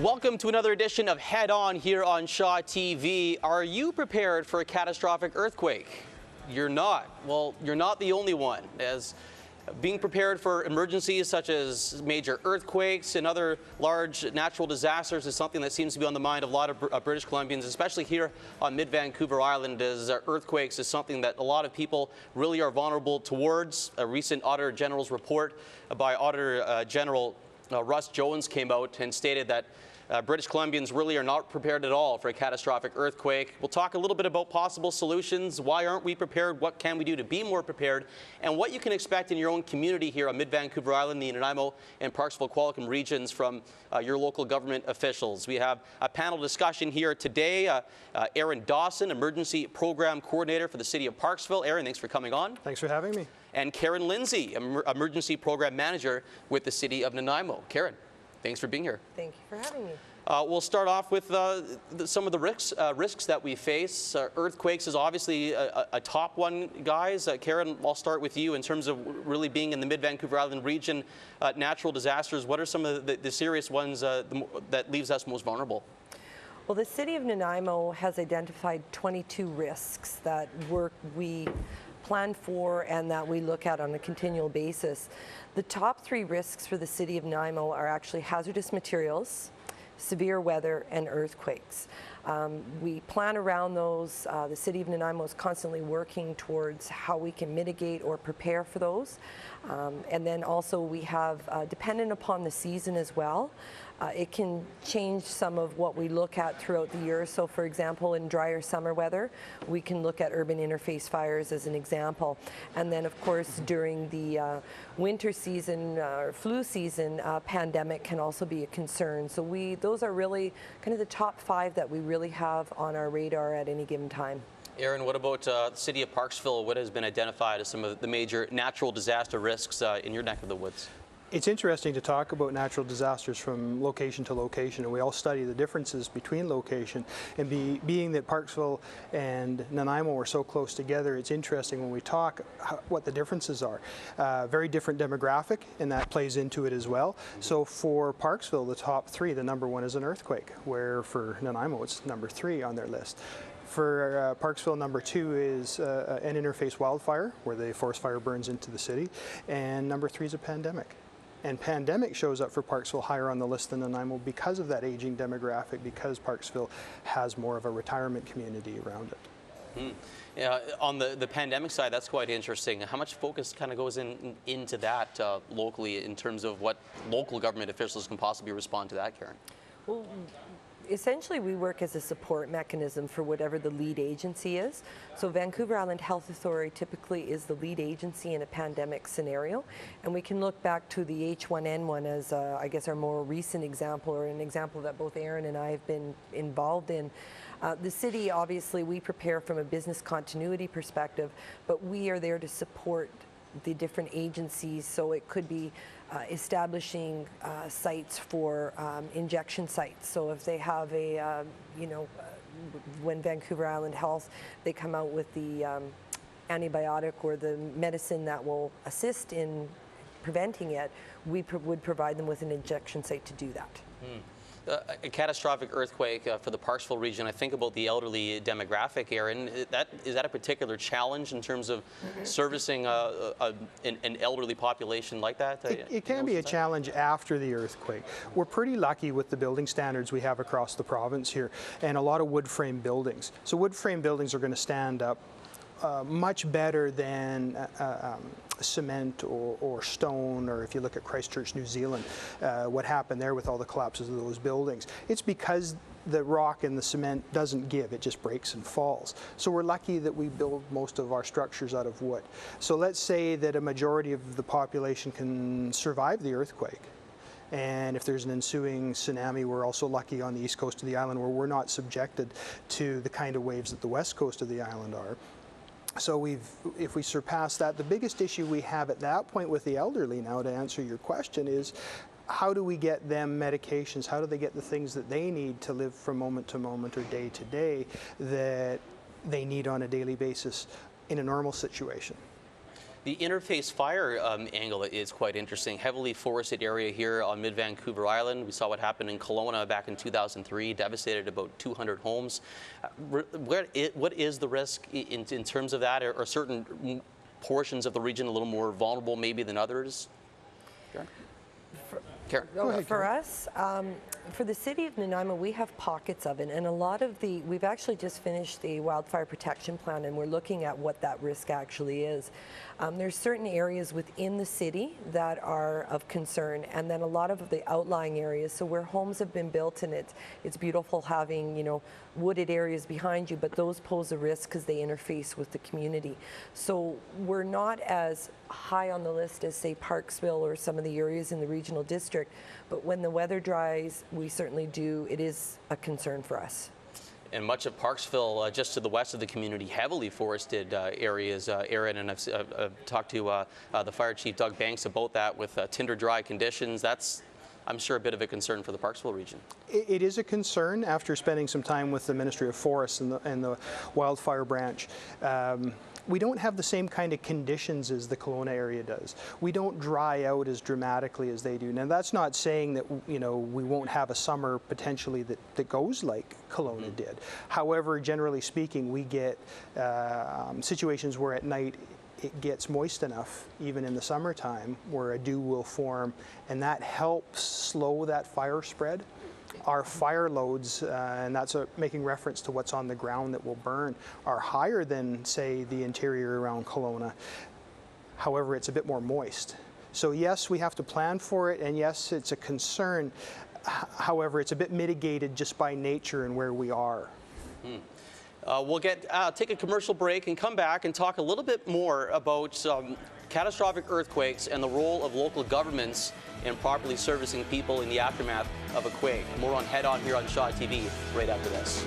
Welcome to another edition of Head On here on Shaw TV. Are you prepared for a catastrophic earthquake? You're not. Well, you're not the only one, as being prepared for emergencies such as major earthquakes and other large natural disasters is something that seems to be on the mind of a lot of British Columbians, especially here on mid-Vancouver Island, as earthquakes is something that a lot of people really are vulnerable towards. A recent Auditor General's report by Auditor General Russ Jones came out and stated that British Columbians really are not prepared at all for a catastrophic earthquake. We'll talk a little bit about possible solutions. Why aren't we prepared? What can we do to be more prepared? And what you can expect in your own community here on mid-Vancouver Island, the Nanaimo and Parksville Qualicum regions from your local government officials. We have a panel discussion here today. Erin Dawson, Emergency Program Coordinator for the City of Parksville. Erin, thanks for coming on. Thanks for having me. And Karen Lindsay, Emergency Program Manager with the City of Nanaimo. Karen, thanks for being here. Thank you for having me. We'll start off with some of the risks that we face. Earthquakes is obviously a top one, guys. Karen, I'll start with you in terms of really being in the mid-Vancouver Island region. Natural disasters, what are some of the serious ones that leaves us most vulnerable? Well, the City of Nanaimo has identified 22 risks that we plan for and that we look at on a continual basis. The top three risks for the City of Nanaimo are actually hazardous materials, severe weather, and earthquakes. We plan around those. The City of Nanaimo is constantly working towards how we can mitigate or prepare for those. And then also we have, dependent upon the season as well, it can change some of what we look at throughout the year. So for example, in drier summer weather, we can look at urban interface fires as an example. And then of course, during the winter season or flu season, pandemic can also be a concern. So those are really kind of the top five that we really have on our radar at any given time. Erin, what about the City of Parksville? What has been identified as some of the major natural disaster risks in your neck of the woods? It's interesting to talk about natural disasters from location to location, and we all study the differences between location. And being that Parksville and Nanaimo are so close together, it's interesting when we talk what the differences are. Very different demographic, and that plays into it as well. So for Parksville, the top three, the number one is an earthquake, where for Nanaimo, it's number 3 on their list. For Parksville, number 2 is an interface wildfire, where the forest fire burns into the city, and number 3 is a pandemic. And pandemic shows up for Parksville higher on the list than Nanaimo because of that aging demographic, because Parksville has more of a retirement community around it. Yeah, on the pandemic side, that's quite interesting. How much focus kind of goes into that locally in terms of what local government officials can possibly respond to that, Karen? Well, essentially, we work as a support mechanism for whatever the lead agency is. So Vancouver Island Health Authority typically is the lead agency in a pandemic scenario. And we can look back to the H1N1 as, I guess, our more recent example, or an example that both Erin and I have been involved in. The city, obviously, we prepare from a business continuity perspective, but we are there to support the different agencies. So it could be establishing sites for injection sites. So if they have a, when Vancouver Island Health, they come out with the antibiotic or the medicine that will assist in preventing it, we would provide them with an injection site to do that. A catastrophic earthquake for the Parksville region, I think about the elderly demographic, Erin. Is that a particular challenge in terms of servicing an elderly population like that? It can be a challenge after the earthquake. We're pretty lucky with the building standards we have across the province here, and a lot of wood frame buildings. So wood frame buildings are going to stand up much better than cement or stone, or if you look at Christchurch, New Zealand, what happened there with all the collapses of those buildings. It's because the rock and the cement doesn't give, it just breaks and falls. So we're lucky that we build most of our structures out of wood. So let's say that a majority of the population can survive the earthquake. And if there's an ensuing tsunami, we're also lucky on the east coast of the island where we're not subjected to the kind of waves that the west coast of the island are. So if we surpass that, the biggest issue we have at that point with the elderly now, to answer your question, is how do we get them medications? How do they get the things that they need to live from moment to moment or day to day that they need on a daily basis in a normal situation? The interface fire angle is quite interesting. Heavily forested area here on mid-Vancouver Island. We saw what happened in Kelowna back in 2003, devastated about 200 homes. What is the risk in terms of that? Are certain portions of the region a little more vulnerable maybe than others? Karen? For us, for the city of Nanaimo, we have pockets of it, and a lot of we've actually just finished the wildfire protection plan, and we're looking at what that risk actually is. There's certain areas within the city that are of concern, and then a lot of the outlying areas, so where homes have been built, and it's beautiful having, you know, wooded areas behind you, but those pose a risk because they interface with the community. So we're not as high on the list as, say, Parksville or some of the areas in the regional district, but when the weather dries, we certainly do, it is a concern for us. And much of Parksville, just to the west of the community, heavily forested areas, Erin, and I've talked to the fire chief, Doug Banks, about that with tinder dry conditions. That's, I'm sure, a bit of a concern for the Parksville region. It is a concern after spending some time with the Ministry of Forests and the wildfire branch. We don't have the same kind of conditions as the Kelowna area does. We don't dry out as dramatically as they do. Now, that's not saying that, you know, we won't have a summer potentially that goes like Kelowna did. However, generally speaking, we get situations where at night it gets moist enough, even in the summertime, where a dew will form, and that helps slow that fire spread. Our fire loads, and that's making reference to what's on the ground that will burn, are higher than, say, the interior around Kelowna. However, it's a bit more moist. So yes, we have to plan for it, and yes, it's a concern. However, it's a bit mitigated just by nature and where we are. We'll take a commercial break and come back and talk a little bit more about catastrophic earthquakes and the role of local governments in properly servicing people in the aftermath of a quake. More on Head On here on Shaw TV right after this.